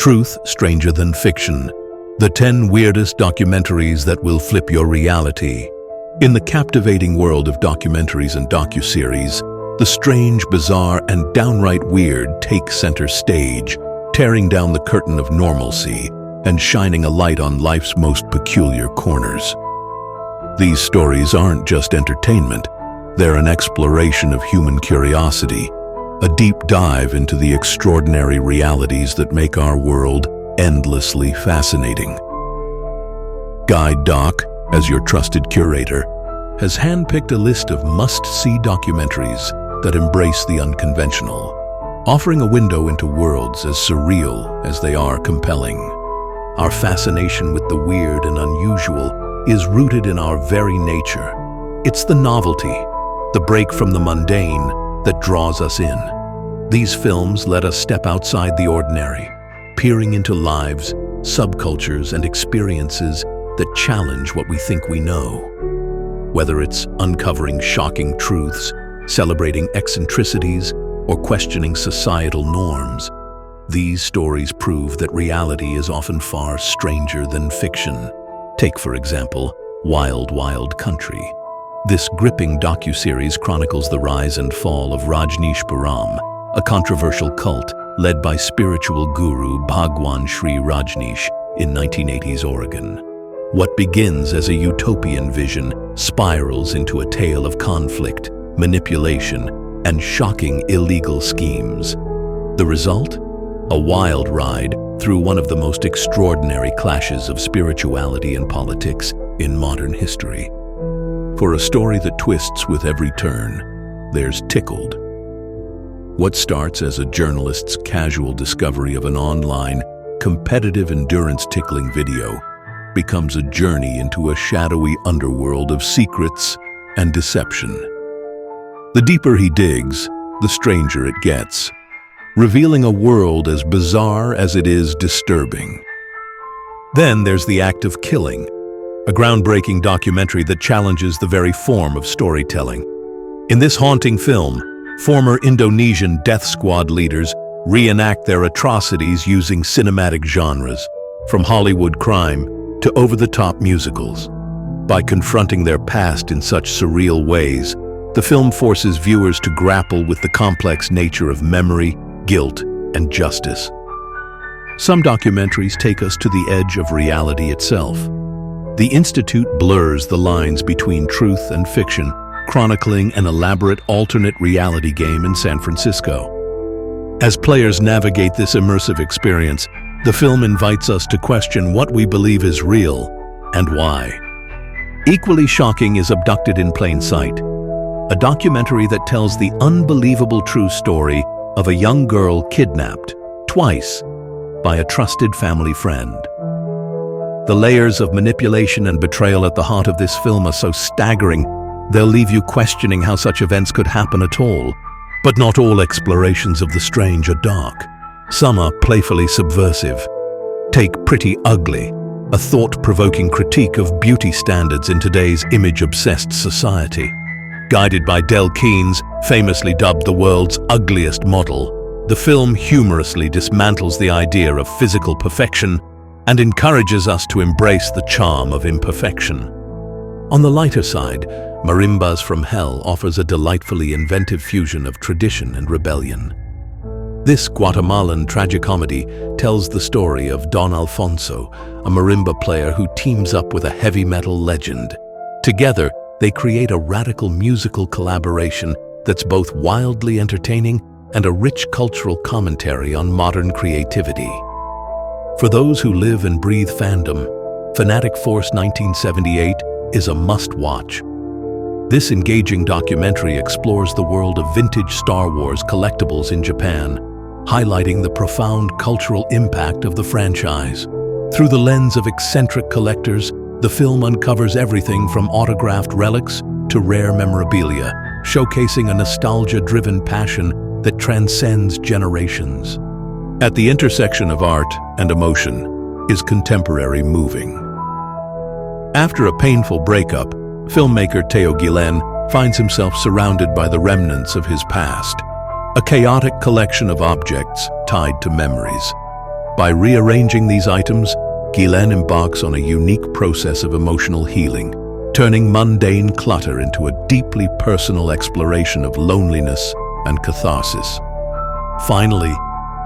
Truth Stranger Than Fiction, the 10 weirdest documentaries that will flip your reality. In the captivating world of documentaries and docuseries, the strange, bizarre, and downright weird take center stage, tearing down the curtain of normalcy and shining a light on life's most peculiar corners. These stories aren't just entertainment, they're an exploration of human curiosity, a deep dive into the extraordinary realities that make our world endlessly fascinating. Guide Doc, as your trusted curator, has handpicked a list of must-see documentaries that embrace the unconventional, offering a window into worlds as surreal as they are compelling. Our fascination with the weird and unusual is rooted in our very nature. It's the novelty, the break from the mundane, that draws us in. These films let us step outside the ordinary, peering into lives, subcultures, and experiences that challenge what we think we know. Whether it's uncovering shocking truths, celebrating eccentricities, or questioning societal norms, these stories prove that reality is often far stranger than fiction. Take, for example, Wild Wild Country. This gripping docuseries chronicles the rise and fall of Rajneeshpuram, a controversial cult led by spiritual guru Bhagwan Sri Rajneesh in 1980s Oregon. What begins as a utopian vision spirals into a tale of conflict, manipulation, and shocking illegal schemes. The result? A wild ride through one of the most extraordinary clashes of spirituality and politics in modern history. For a story that twists with every turn, there's Tickled. What starts as a journalist's casual discovery of an online, competitive endurance tickling video becomes a journey into a shadowy underworld of secrets and deception. The deeper he digs, the stranger it gets, revealing a world as bizarre as it is disturbing. Then there's The Act of Killing, a groundbreaking documentary that challenges the very form of storytelling. In this haunting film, former Indonesian death squad leaders reenact their atrocities using cinematic genres, from Hollywood crime to over-the-top musicals. By confronting their past in such surreal ways, the film forces viewers to grapple with the complex nature of memory, guilt, and justice. Some documentaries take us to the edge of reality itself. The Institute blurs the lines between truth and fiction, chronicling an elaborate alternate reality game in San Francisco. As players navigate this immersive experience, the film invites us to question what we believe is real and why. Equally shocking is Abducted in Plain Sight, a documentary that tells the unbelievable true story of a young girl kidnapped twice by a trusted family friend. The layers of manipulation and betrayal at the heart of this film are so staggering, they'll leave you questioning how such events could happen at all. But not all explorations of the strange are dark. Some are playfully subversive. Take Pretty Ugly, a thought-provoking critique of beauty standards in today's image-obsessed society. Guided by Del Keynes, famously dubbed the world's ugliest model, the film humorously dismantles the idea of physical perfection and encourages us to embrace the charm of imperfection. On the lighter side, Marimbas from Hell offers a delightfully inventive fusion of tradition and rebellion. This Guatemalan tragicomedy tells the story of Don Alfonso, a marimba player who teams up with a heavy metal legend. Together, they create a radical musical collaboration that's both wildly entertaining and a rich cultural commentary on modern creativity. For those who live and breathe fandom, Fanatic Force 1978 is a must-watch. This engaging documentary explores the world of vintage Star Wars collectibles in Japan, highlighting the profound cultural impact of the franchise. Through the lens of eccentric collectors, the film uncovers everything from autographed relics to rare memorabilia, showcasing a nostalgia-driven passion that transcends generations. At the intersection of art and emotion is contemporary moving. After a painful breakup, filmmaker Teo Guillen finds himself surrounded by the remnants of his past, a chaotic collection of objects tied to memories. By rearranging these items, Guylaine embarks on a unique process of emotional healing, turning mundane clutter into a deeply personal exploration of loneliness and catharsis. Finally,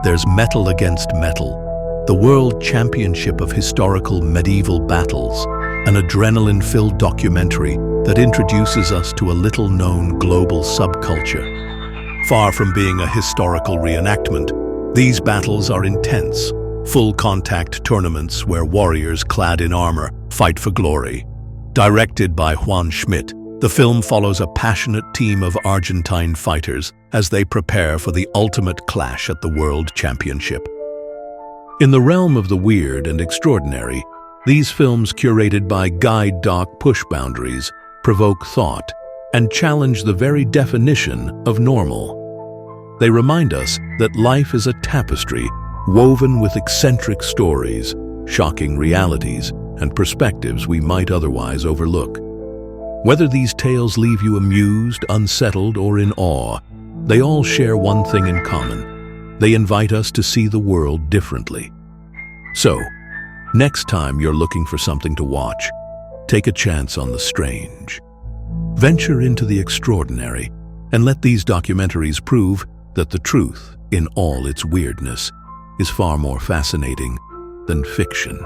there's Metal Against Metal, the World Championship of Historical Medieval Battles, an adrenaline-filled documentary that introduces us to a little-known global subculture. Far from being a historical reenactment, these battles are intense, full-contact tournaments where warriors clad in armor fight for glory. Directed by Juan Schmidt, the film follows a passionate team of Argentine fighters as they prepare for the ultimate clash at the World Championship. In the realm of the weird and extraordinary, these films curated by Guide Doc push boundaries, provoke thought, and challenge the very definition of normal. They remind us that life is a tapestry woven with eccentric stories, shocking realities, and perspectives we might otherwise overlook. Whether these tales leave you amused, unsettled, or in awe, they all share one thing in common. They invite us to see the world differently. So, next time you're looking for something to watch, take a chance on the strange. Venture into the extraordinary, and let these documentaries prove that the truth, in all its weirdness, is far more fascinating than fiction.